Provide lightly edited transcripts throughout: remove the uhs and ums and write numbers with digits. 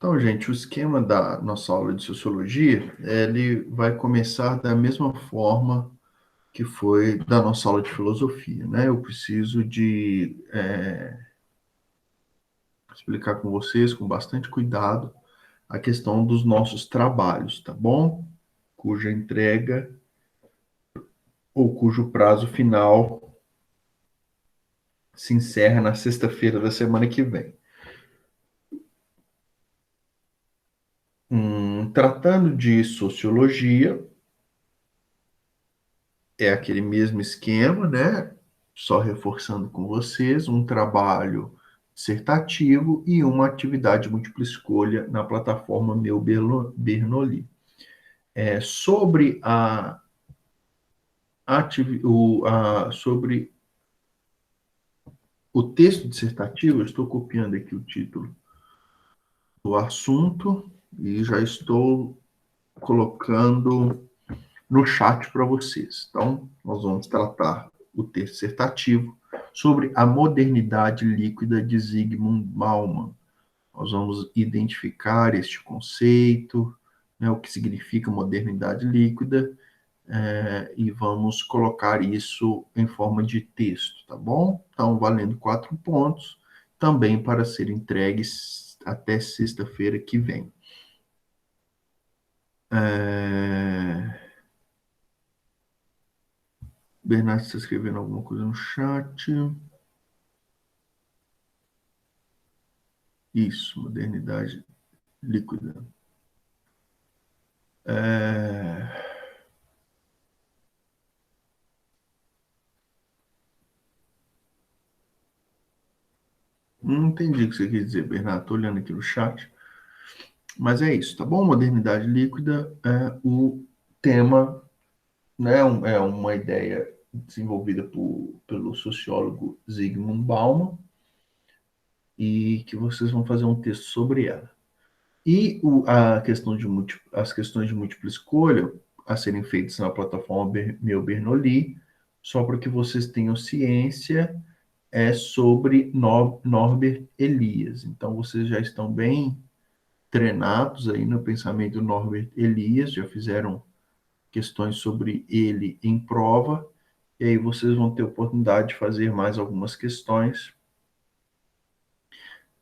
Então, gente, o esquema da nossa aula de sociologia, ele vai começar da mesma forma que foi da nossa aula de filosofia, né? Eu preciso de explicar com vocês, com bastante cuidado, a questão dos nossos trabalhos, tá bom? Cuja entrega ou cujo prazo final se encerra na sexta-feira da semana que vem. Tratando de sociologia, é aquele mesmo esquema, né? Só reforçando com vocês, um trabalho dissertativo e uma atividade múltipla escolha na plataforma Meu Bernoulli. Sobre sobre o texto dissertativo, eu estou copiando aqui o título do assunto e já estou colocando no chat para vocês. Então, nós vamos tratar o texto dissertativo sobre a modernidade líquida de Zygmunt Bauman. Nós vamos identificar este conceito, né, o que significa modernidade líquida, e vamos colocar isso em forma de texto, tá bom? Então, valendo 4 pontos, também para ser entregues até sexta-feira que vem. Bernardo está escrevendo alguma coisa no chat. Isso, modernidade líquida. É... Não entendi o que você quer dizer, Bernardo. Estou olhando aqui no chat. Mas é isso, tá bom? Modernidade líquida é o tema, né? É uma ideia desenvolvida pelo sociólogo Zygmunt Bauman e que vocês vão fazer um texto sobre ela. E as questões de múltipla escolha a serem feitas na plataforma Meu Bernoulli, só para que vocês tenham ciência, é sobre Norbert Elias. Então, vocês já estão bem treinados aí no pensamento do Norbert Elias, já fizeram questões sobre ele em prova, e aí vocês vão ter oportunidade de fazer mais algumas questões,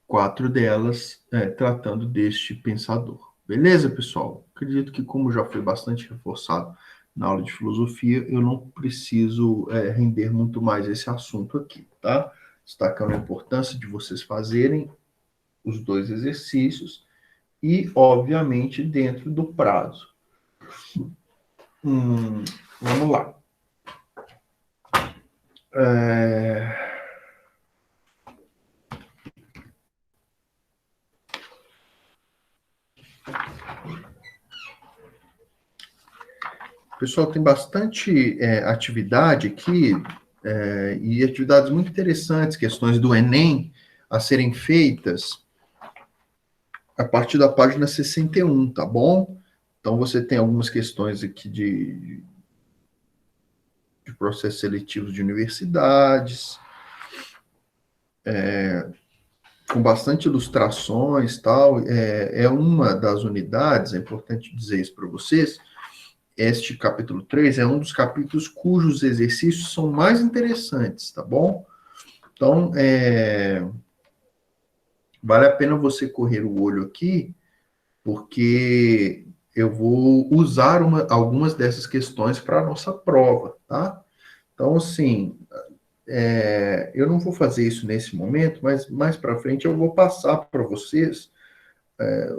4 delas tratando deste pensador. Beleza, pessoal? Acredito que, como já foi bastante reforçado na aula de filosofia, eu não preciso render muito mais esse assunto aqui, tá? Destacando a importância de vocês fazerem os 2 exercícios e, obviamente, dentro do prazo. Vamos lá. É... Pessoal, tem bastante atividade aqui e atividades muito interessantes, questões do Enem a serem feitas a partir da página 61, tá bom? Então, você tem algumas questões aqui de processos seletivos de universidades, com bastante ilustrações, tal. É uma das unidades, é importante dizer isso para vocês. Este capítulo 3 é um dos capítulos cujos exercícios são mais interessantes, tá bom? Então, vale a pena você correr o olho aqui, porque eu vou usar algumas dessas questões para a nossa prova, tá? Então, assim, eu não vou fazer isso nesse momento, mas mais para frente eu vou passar para vocês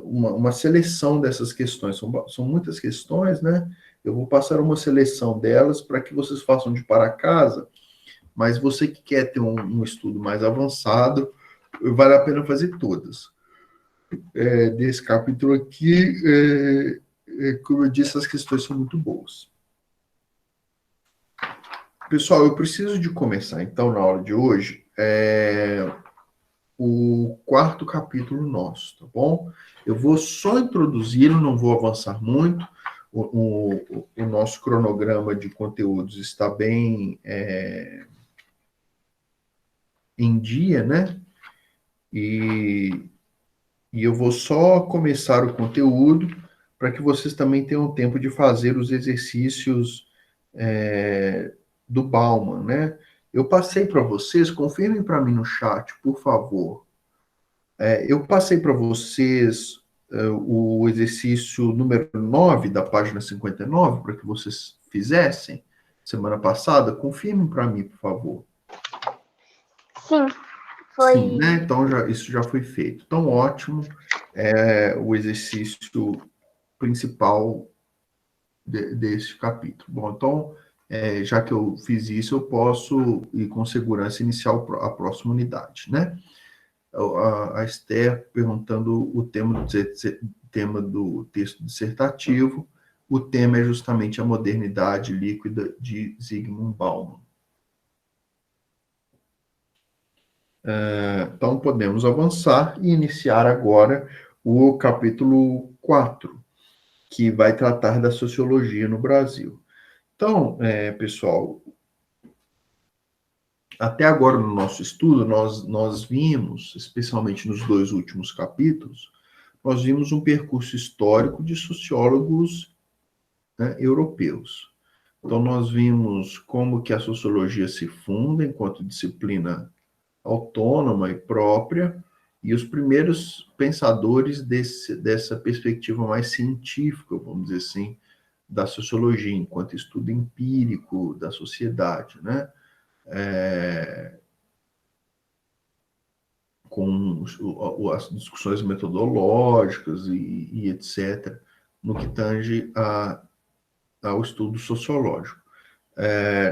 uma seleção dessas questões. São muitas questões, né? Eu vou passar uma seleção delas para que vocês façam de para casa, mas você que quer ter um estudo mais avançado, vale a pena fazer todas. Desse capítulo aqui, como eu disse, as questões são muito boas. Pessoal, eu preciso de começar, então, na aula de hoje, o 4º capítulo nosso, tá bom? Eu vou só introduzi-lo, não vou avançar muito. O nosso cronograma de conteúdos está bem em dia, né? E E eu vou só começar o conteúdo para que vocês também tenham tempo de fazer os exercícios do Bauman, né? Eu passei para vocês, confirmem para mim no chat, por favor. Eu passei para vocês o exercício número 9 da página 59 para que vocês fizessem semana passada. Confirmem para mim, por favor. Sim, foi. Sim, né? Então isso já foi feito. Então, ótimo. O exercício principal desse capítulo. Bom, então, já que eu fiz isso, eu posso ir com segurança iniciar a próxima unidade, né? A Esther perguntando o tema do texto dissertativo. O tema é justamente a modernidade líquida de Zygmunt Bauman. Então, podemos avançar e iniciar agora o capítulo 4, que vai tratar da sociologia no Brasil. Então, pessoal, até agora no nosso estudo, nós vimos, especialmente nos 2 últimos capítulos, nós vimos um percurso histórico de sociólogos, né, europeus. Então, nós vimos como que a sociologia se funda enquanto disciplina autônoma e própria, e os primeiros pensadores dessa perspectiva mais científica, vamos dizer assim, da sociologia, enquanto estudo empírico da sociedade, né? Com as discussões metodológicas e etc., no que tange ao estudo sociológico.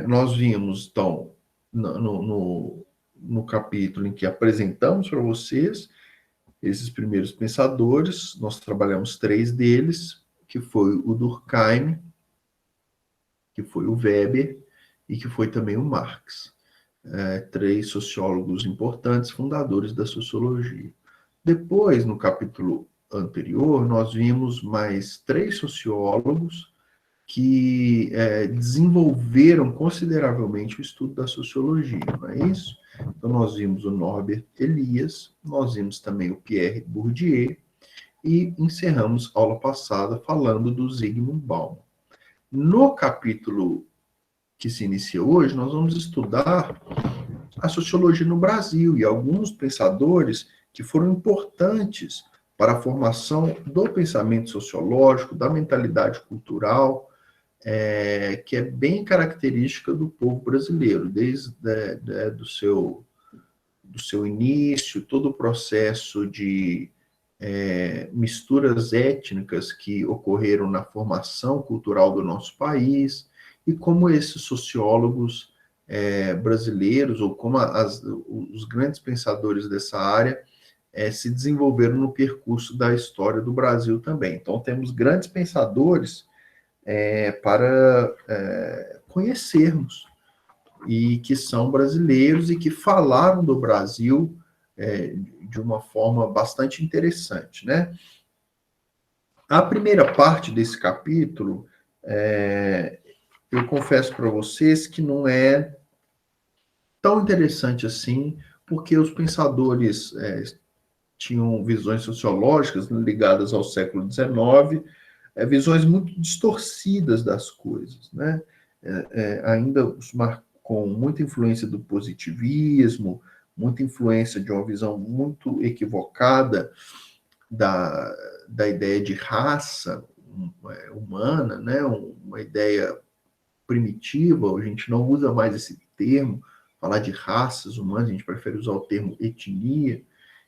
Nós vimos, então, no capítulo em que apresentamos para vocês esses primeiros pensadores, nós trabalhamos 3 deles, que foi o Durkheim, que foi o Weber e que foi também o Marx. 3 sociólogos importantes, fundadores da sociologia. Depois, no capítulo anterior, nós vimos mais 3 sociólogos que desenvolveram consideravelmente o estudo da sociologia, não é isso? Então, nós vimos o Norbert Elias, nós vimos também o Pierre Bourdieu, e encerramos a aula passada falando do Zygmunt Bauman. No capítulo que se inicia hoje, nós vamos estudar a sociologia no Brasil e alguns pensadores que foram importantes para a formação do pensamento sociológico, da mentalidade cultural, que é bem característica do povo brasileiro, desde do seu início, todo o processo de misturas étnicas que ocorreram na formação cultural do nosso país, e como esses sociólogos brasileiros, ou como os grandes pensadores dessa área, se desenvolveram no percurso da história do Brasil também. Então, temos grandes pensadores para conhecermos, e que são brasileiros e que falaram do Brasil de uma forma bastante interessante, né? A primeira parte desse capítulo, eu confesso para vocês que não é tão interessante assim, porque os pensadores tinham visões sociológicas ligadas ao século XIX, visões muito distorcidas das coisas, né? Ainda com muita influência do positivismo, muita influência de uma visão muito equivocada da ideia de raça humana, né? Uma ideia primitiva. A gente não usa mais esse termo, falar de raças humanas, a gente prefere usar o termo etnia,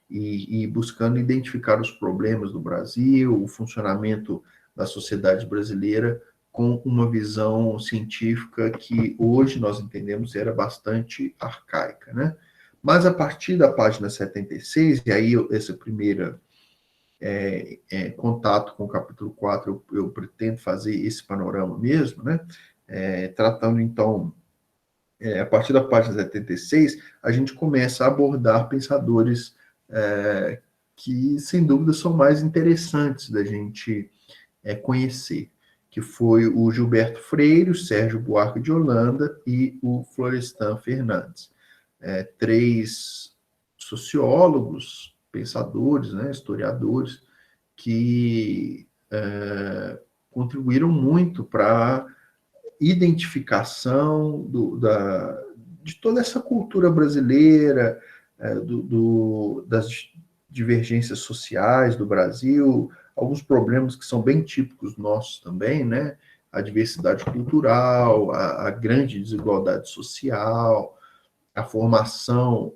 e buscando identificar os problemas do Brasil, o funcionamento da sociedade brasileira com uma visão científica que hoje nós entendemos era bastante arcaica, né? Mas a partir da página 76, e aí esse primeiro contato com o capítulo 4, eu pretendo fazer esse panorama mesmo, né? Tratando, então, a partir da página 76, a gente começa a abordar pensadores que, sem dúvida, são mais interessantes da gente conhecer, que foi o Gilberto Freire, o Sérgio Buarque de Holanda e o Florestan Fernandes. 3 sociólogos pensadores, né, historiadores, que contribuíram muito para identificação de toda essa cultura brasileira, das divergências sociais do Brasil, alguns problemas que são bem típicos nossos também, né? A diversidade cultural, a grande desigualdade social, a formação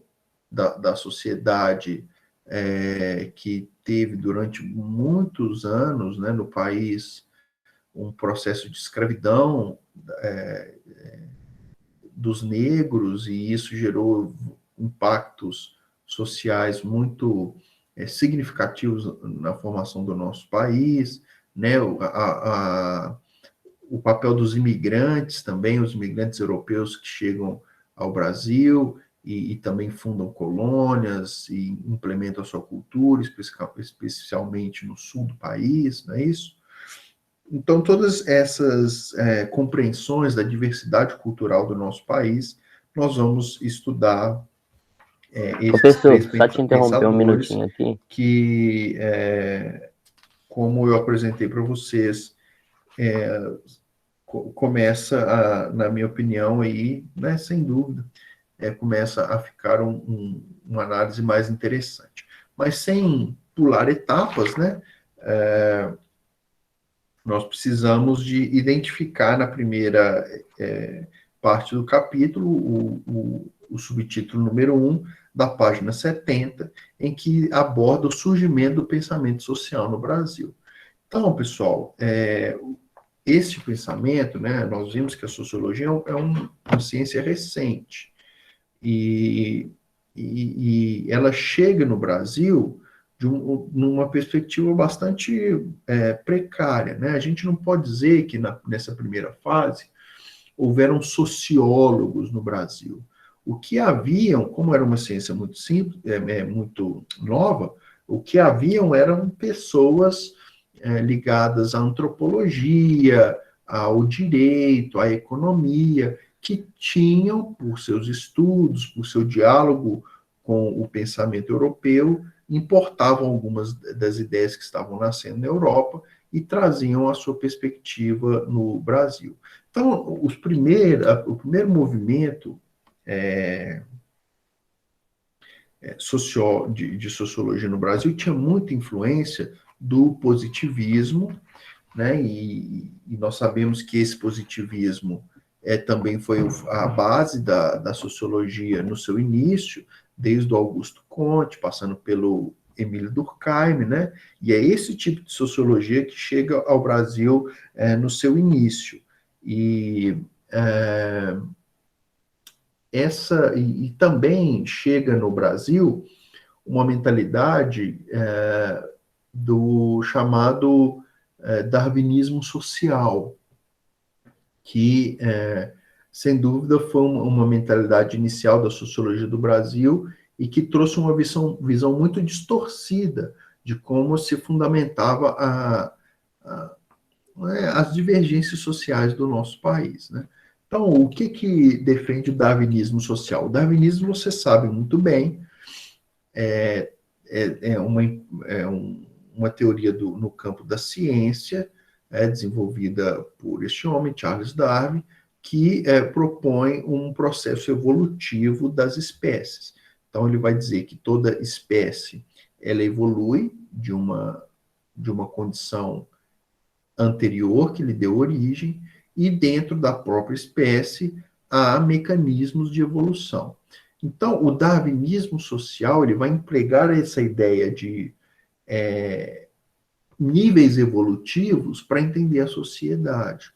da sociedade que teve durante muitos anos, né, no país um processo de escravidão é, dos negros, e isso gerou impactos sociais muito significativos na formação do nosso país, né? O papel dos imigrantes também, os imigrantes europeus que chegam ao Brasil e também fundam colônias e implementam a sua cultura, especialmente no sul do país, não é isso? Então, todas essas compreensões da diversidade cultural do nosso país, nós vamos estudar esses Professor, três só te interromper um pensadores minutinho aqui. que, como eu apresentei para vocês, começa, na minha opinião, aí, né, sem dúvida, começa a ficar uma análise mais interessante. Mas sem pular etapas, né? Nós precisamos de identificar na primeira parte do capítulo o subtítulo número 1 da página 70, em que aborda o surgimento do pensamento social no Brasil. Então, pessoal, esse pensamento, né, nós vimos que a sociologia é uma ciência recente e ela chega no Brasil numa perspectiva bastante precária, né? A gente não pode dizer que nessa primeira fase houveram sociólogos no Brasil. O que haviam, como era uma ciência muito simples, muito nova, o que haviam eram pessoas ligadas à antropologia, ao direito, à economia, que tinham, por seus estudos, por seu diálogo com o pensamento europeu, importavam algumas das ideias que estavam nascendo na Europa e traziam a sua perspectiva no Brasil. Então, o primeiro movimento de sociologia no Brasil tinha muita influência do positivismo, né? E nós sabemos que esse positivismo também foi a base da sociologia no seu início, desde o Augusto Comte, passando pelo Emílio Durkheim, né? E é esse tipo de sociologia que chega ao Brasil no seu início. E também chega no Brasil uma mentalidade do chamado darwinismo social, que, sem dúvida, foi uma mentalidade inicial da sociologia do Brasil e que trouxe uma visão muito distorcida de como se fundamentava as divergências sociais do nosso país, né? Então, o que defende o darwinismo social? O darwinismo, você sabe muito bem, é uma teoria no campo da ciência, desenvolvida por este homem, Charles Darwin, que propõe um processo evolutivo das espécies. Então, ele vai dizer que toda espécie ela evolui de uma condição anterior que lhe deu origem, e dentro da própria espécie há mecanismos de evolução. Então, o darwinismo social ele vai empregar essa ideia de níveis evolutivos para entender a sociedade.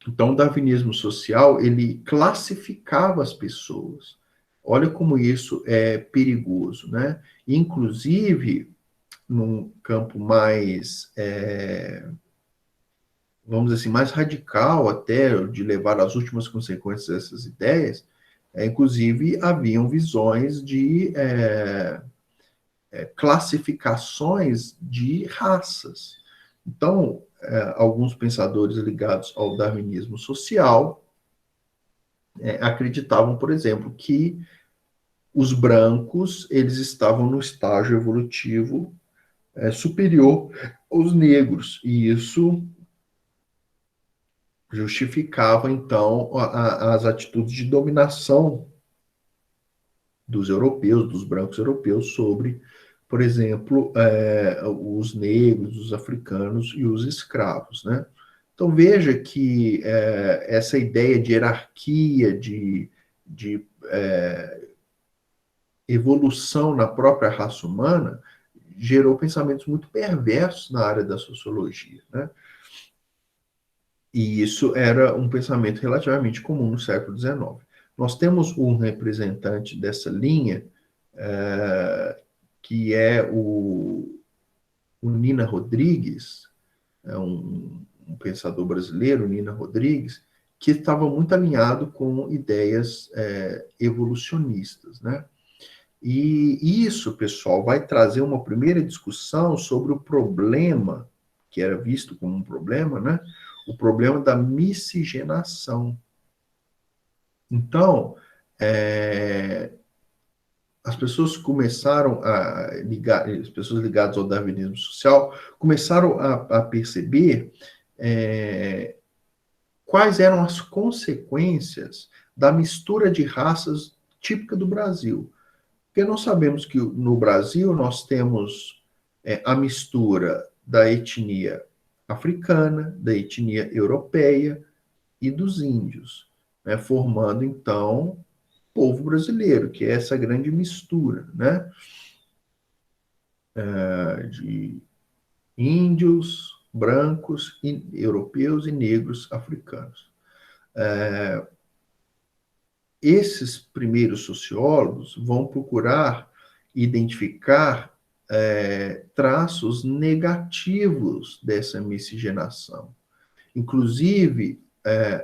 Então, o darwinismo social ele classificava as pessoas. Olha como isso é perigoso, né? Inclusive, num campo mais vamos dizer assim, mais radical até, de levar às últimas consequências dessas ideias, inclusive haviam visões de classificações de raças. Então, alguns pensadores ligados ao darwinismo social acreditavam, por exemplo, que os brancos, eles estavam no estágio evolutivo superior aos negros, e isso justificava, então, as atitudes de dominação dos europeus, dos brancos europeus, sobre, por exemplo, os negros, os africanos e os escravos, né? Então veja que essa ideia de hierarquia, de evolução na própria raça humana, gerou pensamentos muito perversos na área da sociologia, né? E isso era um pensamento relativamente comum no século XIX. Nós temos um representante dessa linha, que é o Nina Rodrigues, um pensador brasileiro, Nina Rodrigues, que estava muito alinhado com ideias evolucionistas, né? E isso, pessoal, vai trazer uma primeira discussão sobre o problema, que era visto como um problema, né? O problema da miscigenação. Então, as pessoas começaram a ligar, as pessoas ligadas ao darwinismo social, começaram a perceber quais eram as consequências da mistura de raças típica do Brasil. Porque nós sabemos que no Brasil nós temos a mistura da etnia africana, da etnia europeia e dos índios, né, formando então o povo brasileiro, que é essa grande mistura, né, de índios, brancos, europeus e negros africanos. Esses primeiros sociólogos vão procurar identificar traços negativos dessa miscigenação. Inclusive,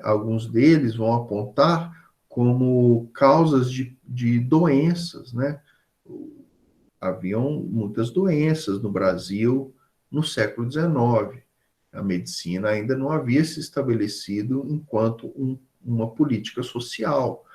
alguns deles vão apontar como causas de doenças, né? Haviam muitas doenças no Brasil no século XIX. A medicina ainda não havia se estabelecido enquanto uma política social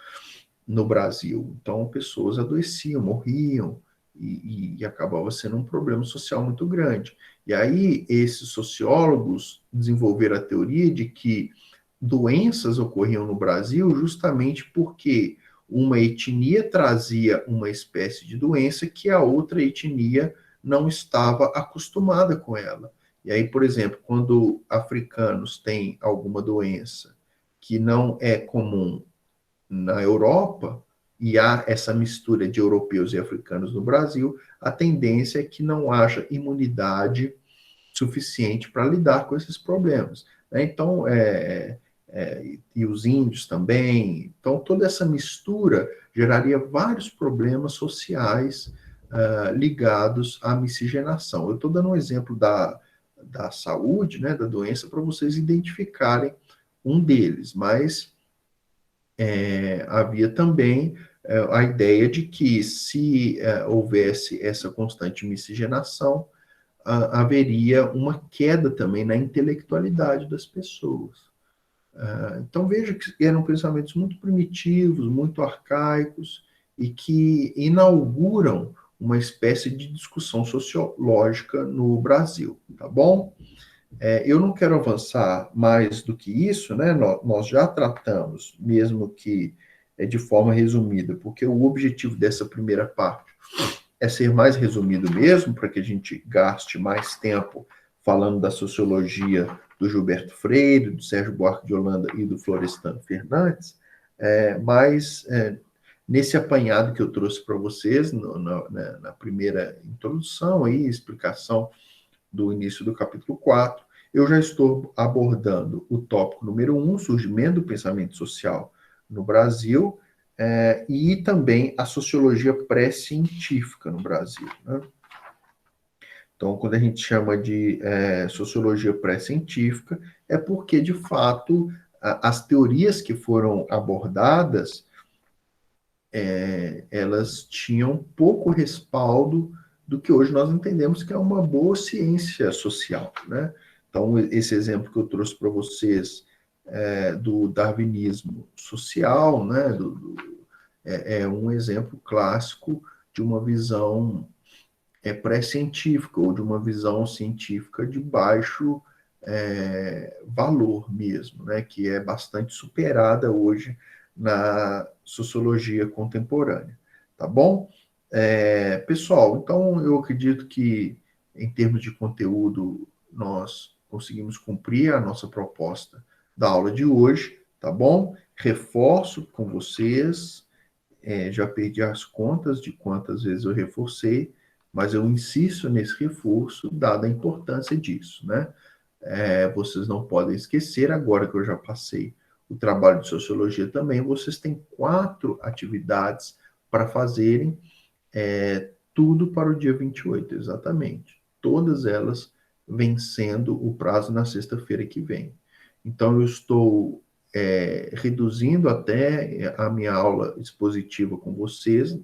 no Brasil. Então, pessoas adoeciam, morriam, e acabava sendo um problema social muito grande. E aí, esses sociólogos desenvolveram a teoria de que doenças ocorriam no Brasil justamente porque uma etnia trazia uma espécie de doença que a outra etnia não estava acostumada com ela. E aí, por exemplo, quando africanos têm alguma doença que não é comum na Europa, e há essa mistura de europeus e africanos no Brasil, a tendência é que não haja imunidade suficiente para lidar com esses problemas, né? Então, e os índios também, então toda essa mistura geraria vários problemas sociais ligados à miscigenação. Eu estou dando um exemplo da saúde, né, da doença, para vocês identificarem um deles, mas havia também a ideia de que se houvesse essa constante miscigenação, haveria uma queda também na intelectualidade das pessoas. Então veja que eram pensamentos muito primitivos, muito arcaicos, e que inauguram uma espécie de discussão sociológica no Brasil, tá bom? Eu não quero avançar mais do que isso, né? Nós já tratamos, mesmo que de forma resumida, porque o objetivo dessa primeira parte é ser mais resumido mesmo, para que a gente gaste mais tempo falando da sociologia do Gilberto Freire, do Sérgio Buarque de Holanda e do Florestan Fernandes, mas nesse apanhado que eu trouxe para vocês, na primeira introdução, aí, explicação do início do capítulo 4, eu já estou abordando o tópico número 1, surgimento do pensamento social no Brasil, e também a sociologia pré-científica no Brasil, né? Então, quando a gente chama de sociologia pré-científica, é porque, de fato, as teorias que foram abordadas, elas tinham pouco respaldo do que hoje nós entendemos que é uma boa ciência social, né? Então, esse exemplo que eu trouxe para vocês do darwinismo social, né, é um exemplo clássico de uma visão pré-científica ou de uma visão científica de baixo valor mesmo, né, que é bastante superada hoje na sociologia contemporânea, tá bom? Pessoal, então eu acredito que em termos de conteúdo nós conseguimos cumprir a nossa proposta da aula de hoje, tá bom? Reforço com vocês, já perdi as contas de quantas vezes eu reforcei, mas eu insisto nesse reforço, dada a importância disso, né? Vocês não podem esquecer, agora que eu já passei o trabalho de sociologia também, vocês têm 4 atividades para fazerem, tudo para o dia 28, exatamente. Todas elas vencendo o prazo na sexta-feira que vem. Então, eu estou reduzindo até a minha aula expositiva com vocês,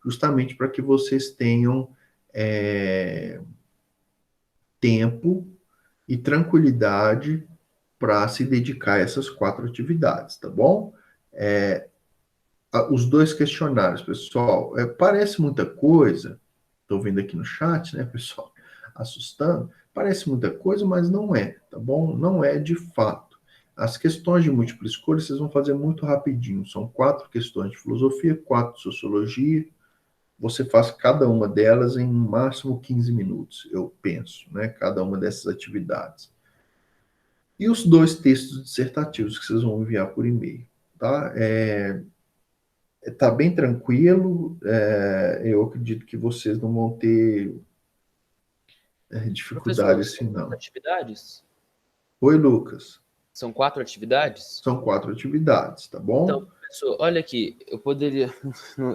justamente para que vocês tenham tempo e tranquilidade para se dedicar a essas 4 atividades, tá bom? Os 2 questionários, pessoal, parece muita coisa, estou vendo aqui no chat, né, pessoal, assustando, parece muita coisa, mas não é, tá bom? Não é de fato. As questões de múltipla escolha vocês vão fazer muito rapidinho, são 4 questões de filosofia, 4 de sociologia, você faz cada uma delas em no máximo 15 minutos, eu penso, né, cada uma dessas atividades. E os 2 textos dissertativos que vocês vão enviar por e-mail, tá? Tá bem tranquilo. Eu acredito que vocês não vão ter dificuldade Professor, são assim, quatro não. atividades? Oi, Lucas. São 4 atividades? São 4 atividades, tá Então, bom? professor, olha aqui, eu poderia.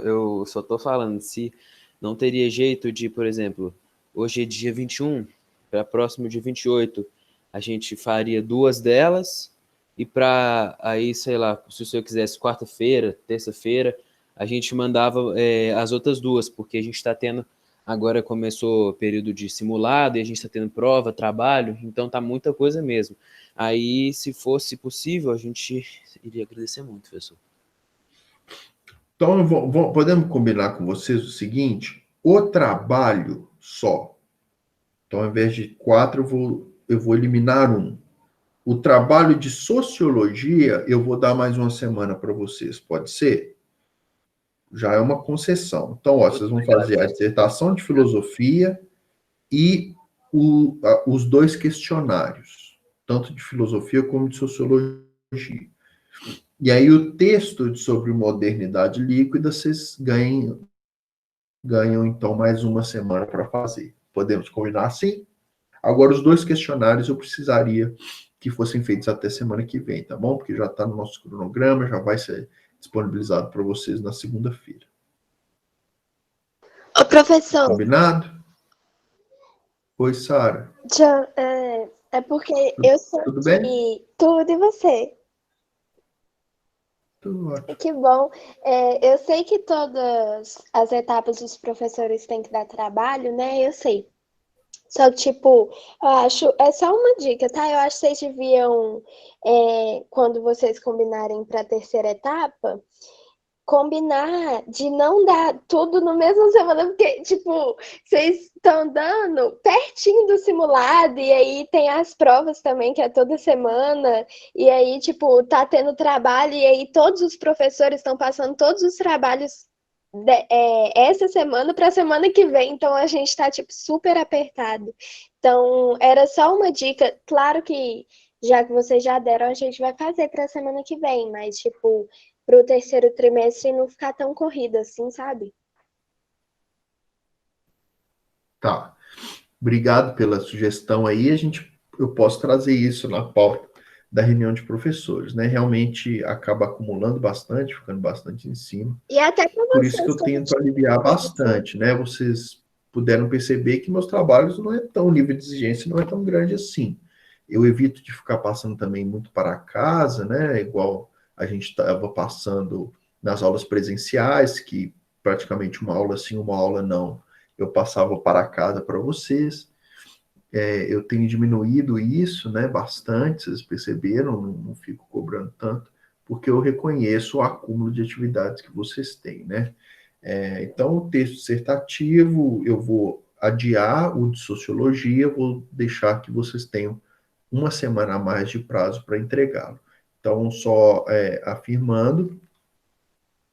Eu só estou falando, se não teria jeito de, por exemplo, hoje é dia 21, para próximo dia 28, a gente faria 2 delas, e para aí, sei lá, se o senhor quisesse quarta-feira, terça-feira, a gente mandava as outras 2, porque a gente está tendo. Agora começou o período de simulado e a gente está tendo prova, trabalho, então tá muita coisa mesmo. Aí, se fosse possível, a gente iria agradecer muito, professor. Então, podemos combinar com vocês o seguinte: o trabalho só. Então, ao invés de 4, eu vou eliminar um. O trabalho de sociologia, eu vou dar mais uma semana para vocês, pode ser? Já é uma concessão. Então, ó, Muito vocês vão obrigado, fazer a professor. dissertação de filosofia e os 2 questionários, tanto de filosofia como de sociologia. E aí o texto sobre modernidade líquida, vocês ganham então mais uma semana para fazer. Podemos combinar assim? Agora, os 2 questionários eu precisaria que fossem feitos até semana que vem, tá bom? Porque já está no nosso cronograma, já vai ser disponibilizado para vocês na segunda-feira. Ô, professor, Combinado? Oi, Sara. é porque eu sei Tudo bem? que tudo e você. Tudo ótimo. Que bom. Eu sei que todas as etapas dos professores têm que dar trabalho, né? Eu sei. Só que, tipo, eu acho, é só uma dica, tá? Eu acho que vocês deviam, quando vocês combinarem para a terceira etapa, combinar de não dar tudo no mesmo semana, porque, tipo, vocês estão dando pertinho do simulado, e aí tem as provas também, que é toda semana, e aí, tipo, tá tendo trabalho, e aí todos os professores estão passando todos os trabalhos essa semana para a semana que vem, então a gente tá, tipo, super apertado. Então, era só uma dica, claro que já que vocês já deram, a gente vai fazer para a semana que vem, mas, tipo, para o terceiro trimestre não ficar tão corrido assim, sabe? Tá. Obrigado pela sugestão aí. Eu posso trazer isso na pauta da reunião de professores, né? Realmente acaba acumulando bastante, ficando bastante em cima. E até para Por isso que vocês eu como tento aliviar assim. bastante, né? Vocês puderam perceber que meus trabalhos não é tão, o nível de exigência não é tão grande assim. Eu evito de ficar passando também muito para casa, né? Igual a gente estava passando nas aulas presenciais, que praticamente uma aula sim, uma aula não, eu passava para casa para vocês. Eu tenho diminuído isso, né, bastante, vocês perceberam, não fico cobrando tanto porque eu reconheço o acúmulo de atividades que vocês têm, né? Então, o texto dissertativo, eu vou adiar o de sociologia, vou deixar que vocês tenham uma semana a mais de prazo para entregá-lo. Então, só afirmando,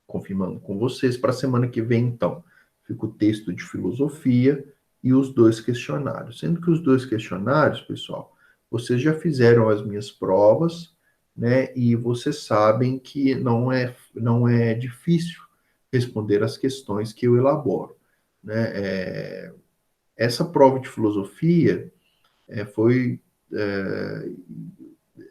confirmando com vocês, para a semana que vem, então, fica o texto de filosofia e os 2 questionários. Sendo que os 2 questionários, pessoal, vocês já fizeram as minhas provas, né? E vocês sabem que não é difícil responder as questões que eu elaboro, né? Essa prova de filosofia foi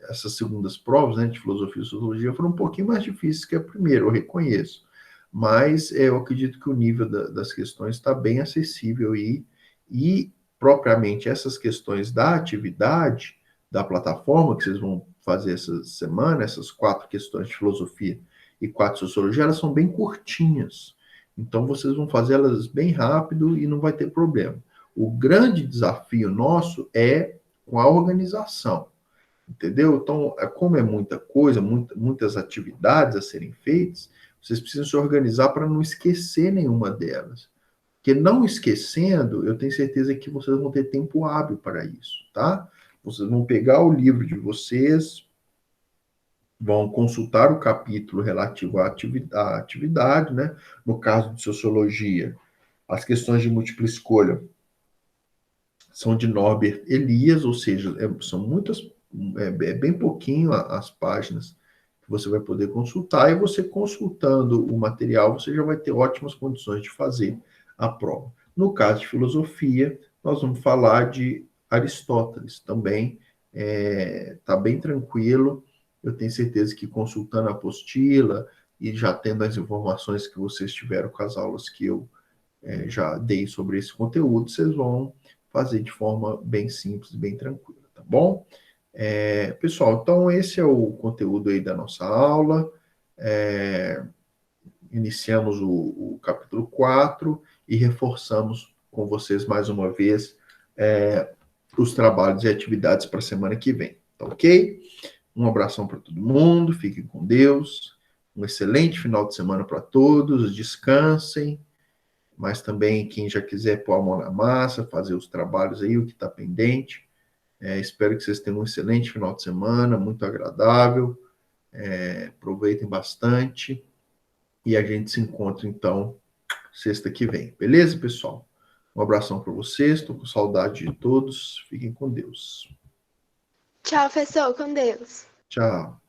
essas segundas provas, né, de filosofia e sociologia, foram um pouquinho mais difíceis que a primeira, eu reconheço. Mas eu acredito que o nível das questões está bem acessível aí, e propriamente essas questões da atividade da plataforma, que vocês vão fazer essa semana, essas 4 questões de filosofia e 4 de sociologia, elas são bem curtinhas. Então vocês vão fazer elas bem rápido e não vai ter problema. O grande desafio nosso é com a organização. Entendeu? Então, como é muita coisa, muitas atividades a serem feitas, vocês precisam se organizar para não esquecer nenhuma delas. Porque não esquecendo, eu tenho certeza que vocês vão ter tempo hábil para isso, tá? Vocês vão pegar o livro de vocês, vão consultar o capítulo relativo à atividade, né? No caso de sociologia, as questões de múltipla escolha são de Norbert Elias, ou seja, são muitas, bem pouquinho as páginas que você vai poder consultar, e você consultando o material, você já vai ter ótimas condições de fazer a prova. No caso de filosofia, nós vamos falar de Aristóteles também, está bem tranquilo, eu tenho certeza que consultando a apostila e já tendo as informações que vocês tiveram com as aulas que eu já dei sobre esse conteúdo, vocês vão fazer de forma bem simples, bem tranquila, tá bom? Pessoal, então esse é o conteúdo aí da nossa aula. Iniciamos o capítulo 4 e reforçamos com vocês mais uma vez os trabalhos e atividades para a semana que vem, tá ok? Um abração para todo mundo, fiquem com Deus, um excelente final de semana para todos, descansem, mas também quem já quiser pôr a mão na massa, fazer os trabalhos aí, o que está pendente. Espero que vocês tenham um excelente final de semana, muito agradável. Aproveitem bastante. E a gente se encontra, então, sexta que vem. Beleza, pessoal? Um abração para vocês. Estou com saudade de todos. Fiquem com Deus. Tchau, professor, com Deus. Tchau.